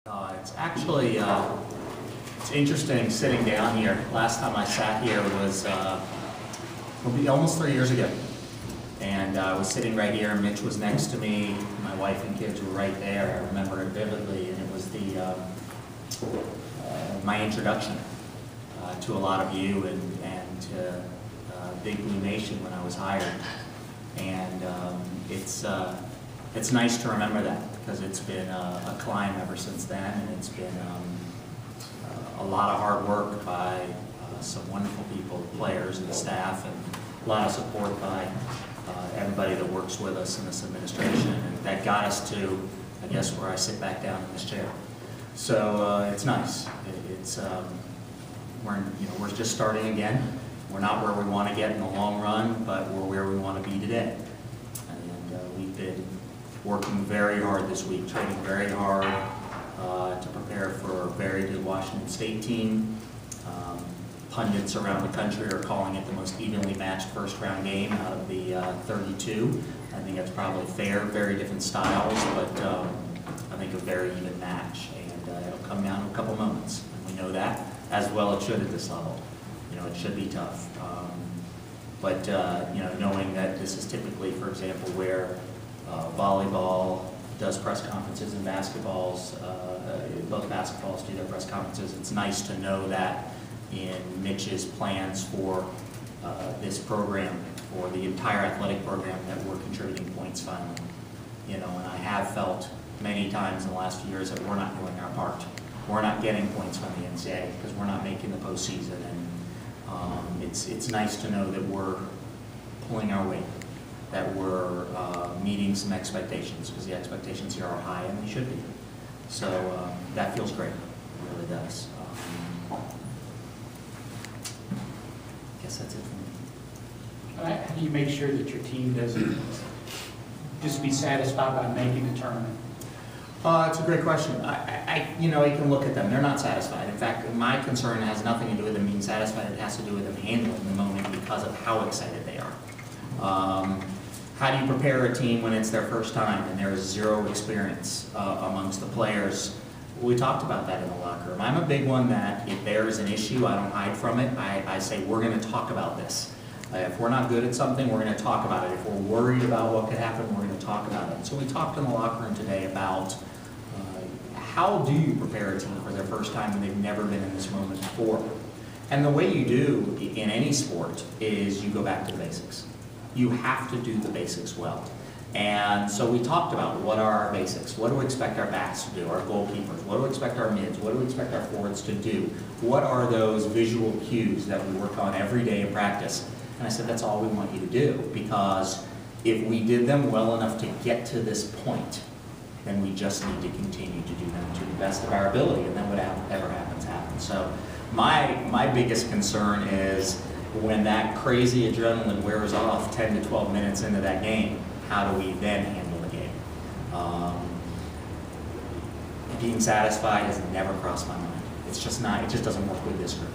It's actually it's interesting sitting down here. Last time I sat here was will be almost 3 years ago, and I was sitting right here. Mitch was next to me. My wife and kids were right there. I remember it vividly, and it was the my introduction to a lot of you and to Big Blue Nation when I was hired. And it's nice to remember that, because it's been a climb ever since then, and it's been a lot of hard work by some wonderful people, players and staff, and a lot of support by everybody that works with us in this administration, and that got us to, I guess, where I sit back down in this chair. So it's nice. We're just starting again. We're not where we want to get in the long run, but we're where we want to be today. And we've been working very hard this week, training very hard to prepare for a very good Washington State team. Pundits around the country are calling it the most evenly matched first-round game out of the 32. I think that's probably fair. Very different styles, but I think a very even match. And it'll come down to a couple moments. And we know that, as well it should at this level. It should be tough. But knowing that this is typically, for example, where volleyball does press conferences and basketballs, both basketballs do their press conferences, it's nice to know that in Mitch's plans for this program, for the entire athletic program, that we're contributing points finally. And I have felt many times in the last few years that we're not doing our part. We're not getting points from the NCAA because we're not making the postseason, and it's nice to know that we're pulling our weight, that we're meeting some expectations, because the expectations here are high, and they should be. So that feels great. It really does. I guess that's it for me. How do you make sure that your team doesn't just be satisfied by making the tournament? It's a great question. You can look at them. They're not satisfied. In fact, my concern has nothing to do with them being satisfied. It has to do with them handling the moment because of how excited they are. How do you prepare a team when it's their first time and there is zero experience amongst the players? We talked about that in the locker room. I'm a big one that if there is an issue, I don't hide from it. I say, we're going to talk about this. If we're not good at something, we're going to talk about it. If we're worried about what could happen, we're going to talk about it. So we talked in the locker room today about how do you prepare a team for their first time when they've never been in this moment before? And the way you do in any sport is you go back to the basics. You have to do the basics well. And so we talked about what are our basics. What do we expect our backs to do, our goalkeepers? What do we expect our mids? What do we expect our forwards to do? What are those visual cues that we work on every day in practice? And I said, that's all we want you to do, because if we did them well enough to get to this point, then we just need to continue to do them to the best of our ability, and then whatever happens, happens. So my biggest concern is when that crazy adrenaline wears off 10 to 12 minutes into that game, how do we then handle the game? Being satisfied has never crossed my mind. It's just not, it just doesn't work with this group.